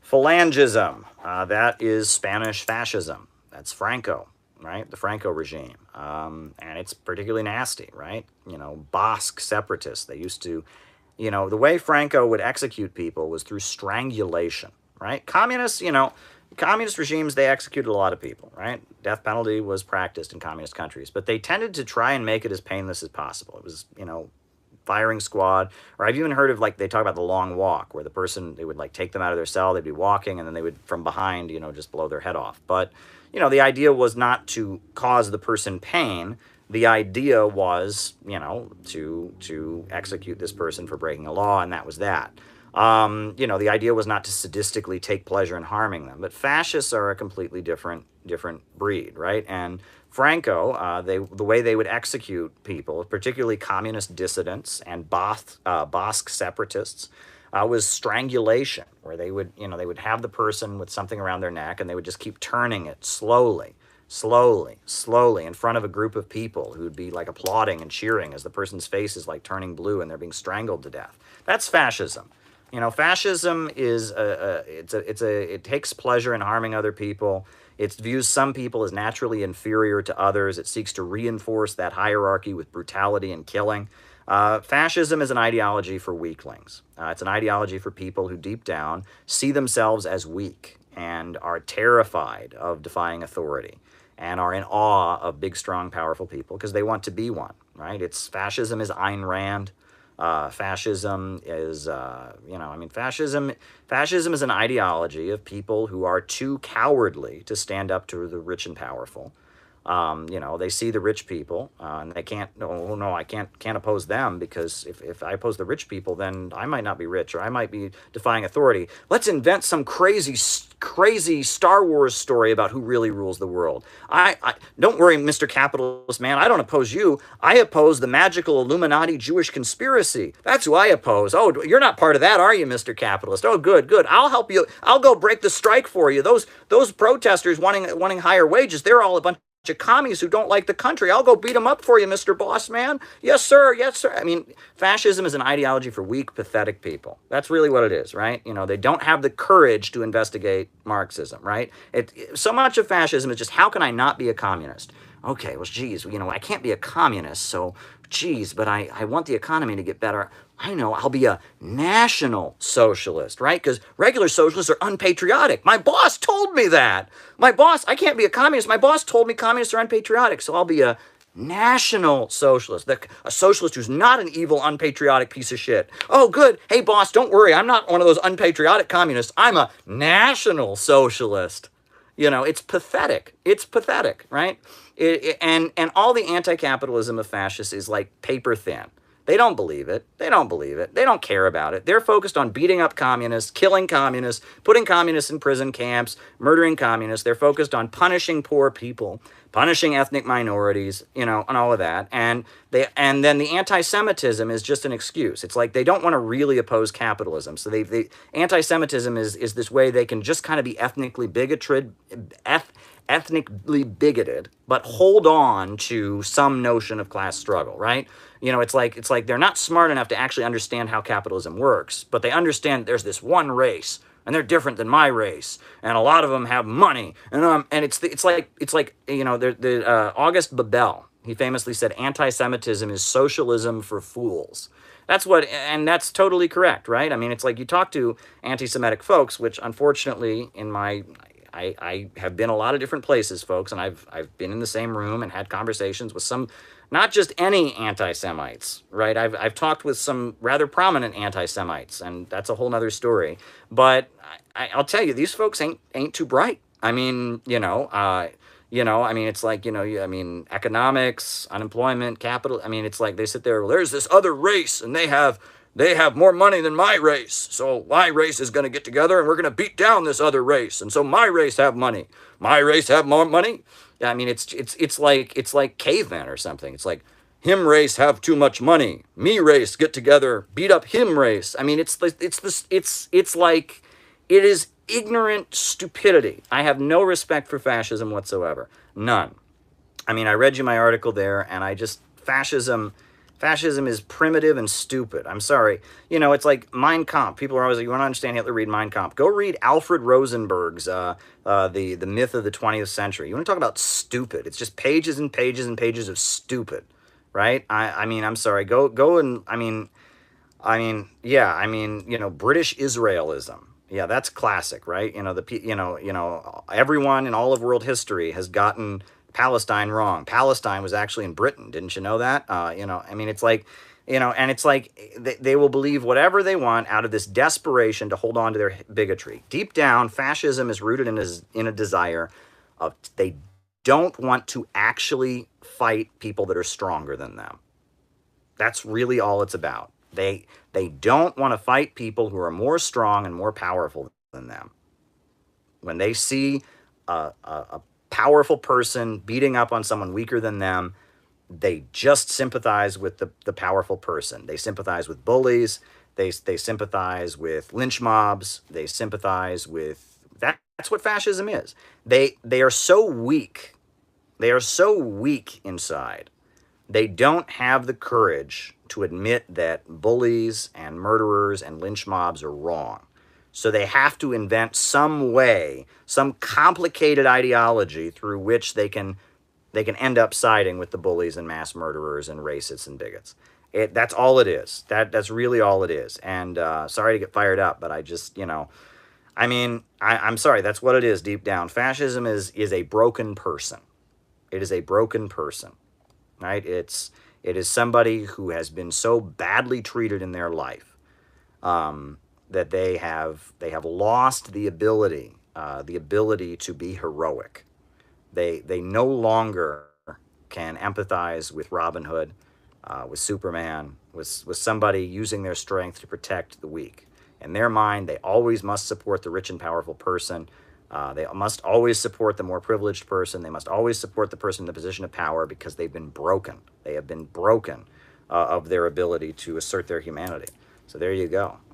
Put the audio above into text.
Phalangism, that is Spanish fascism. That's Franco, right? The Franco regime. And it's particularly nasty, right? Basque separatists. They used to, the way Franco would execute people was through strangulation, right? Communist regimes, they executed a lot of people, right? Death penalty was practiced in communist countries, but they tended to try and make it as painless as possible. It was, firing squad, or I've even heard of, like, they talk about the long walk, where they would, like, take them out of their cell, they'd be walking, and then they would, from behind, just blow their head off. But, the idea was not to cause the person pain. The idea was, to execute this person for breaking a law, and that was that. The idea was not to sadistically take pleasure in harming them. But fascists are a completely different breed, right? And Franco, the way they would execute people, particularly communist dissidents and Basque separatists, was strangulation, where they would have the person with something around their neck, and they would just keep turning it slowly in front of a group of people who would be, like, applauding and cheering as the person's face is, like, turning blue and they're being strangled to death. That's fascism. Fascism is it takes pleasure in harming other people. It views some people as naturally inferior to others. It seeks to reinforce that hierarchy with brutality and killing. Fascism is an ideology for weaklings. It's an ideology for people who deep down see themselves as weak and are terrified of defying authority and are in awe of big, strong, powerful people because they want to be one, right? Fascism is Ayn Rand. Fascism is, fascism is an ideology of people who are too cowardly to stand up to the rich and powerful. They see the rich people, and they can't, I can't oppose them, because if I oppose the rich people, then I might not be rich, or I might be defying authority. Let's invent some crazy Star Wars story about who really rules the world. I don't worry, Mr. Capitalist Man, I don't oppose you. I oppose the magical Illuminati Jewish conspiracy. That's who I oppose. Oh, you're not part of that, are you, Mr. Capitalist? Oh, good. I'll help you. I'll go break the strike for you. Those protesters wanting higher wages, they're all a bunch of commies who don't like the country. I'll go beat them up for you, Mr. Boss Man. Yes, sir. Yes, sir. Fascism is an ideology for weak, pathetic people. That's really what it is, right? They don't have the courage to investigate Marxism, right? So much of fascism is just, how can I not be a communist? Okay, well, geez, I can't be a communist, so, geez, but I want the economy to get better. I know, I'll be a national socialist, right? Because regular socialists are unpatriotic. My boss told me that. I can't be a communist. My boss told me communists are unpatriotic, so I'll be a national socialist. A socialist who's not an evil, unpatriotic piece of shit. Oh, good. Hey, boss, don't worry. I'm not one of those unpatriotic communists. I'm a national socialist. It's pathetic. It's pathetic, right? And all the anti-capitalism of fascists is like paper thin. They don't believe it. They don't care about it. They're focused on beating up communists, killing communists, putting communists in prison camps, murdering communists. They're focused on punishing poor people, punishing ethnic minorities, and all of that. And then the anti-Semitism is just an excuse. It's like they don't want to really oppose capitalism. So anti-Semitism is this way they can just kind of be ethnically bigoted, but hold on to some notion of class struggle, right? It's like they're not smart enough to actually understand how capitalism works, but they understand there's this one race, and they're different than my race, and a lot of them have money, and it's like August Bebel, he famously said, anti-Semitism is socialism for fools. And that's totally correct, right? It's like you talk to anti-Semitic folks, which unfortunately I have been a lot of different places, folks, and I've been in the same room and had conversations with some, not just any anti-Semites, right? I've talked with some rather prominent anti-Semites, and that's a whole nother story. But I'll tell you, these folks ain't too bright. It's like, economics, unemployment, capital. It's like they sit there, well, there's this other race, and they have more money than my race. So my race is going to get together and we're going to beat down this other race. And so my race have money. My race have more money. It's like cavemen or something. It's like him race have too much money. Me race get together, beat up him race. It's like it is ignorant stupidity. I have no respect for fascism whatsoever. None. I read you my article there, and fascism, Fascism is primitive and stupid. I'm sorry. You know, it's like Mein Kampf. People are always like, you want to understand Hitler, read Mein Kampf. Go read Alfred Rosenberg's the Myth of the 20th Century. You want to talk about stupid. It's just pages and pages and pages of stupid, right? I mean, I'm sorry. Go and, yeah, you know, British Israelism. Yeah, that's classic, right? You know, everyone in all of world history has gotten Palestine wrong. Palestine was actually in Britain. Didn't you know that? You know, I mean, it's like, you know, and it's like they will believe whatever they want out of this desperation to hold on to their bigotry. Deep down, fascism is rooted in a desire of they don't want to actually fight people that are stronger than them. That's really all it's about. They don't want to fight people who are more strong and more powerful than them. When they see a powerful person beating up on someone weaker than them, they just sympathize with the powerful person. They sympathize with bullies. They sympathize with lynch mobs. They sympathize with that. That's what fascism is. They are so weak. They are so weak inside. They don't have the courage to admit that bullies and murderers and lynch mobs are wrong. So they have to invent some way, some complicated ideology through which they can end up siding with the bullies and mass murderers and racists and bigots. That's all it is. That's really all it is. And sorry to get fired up, but I just, you know, I mean, I'm sorry. That's what it is deep down. Fascism is a broken person. It is a broken person, right? It is somebody who has been so badly treated in their life that they have lost the ability to be heroic. They no longer can empathize with Robin Hood, with Superman, with somebody using their strength to protect the weak. In their mind, they always must support the rich and powerful person. They must always support the more privileged person. They must always support the person in the position of power because they've been broken. They have been broken of their ability to assert their humanity. So there you go.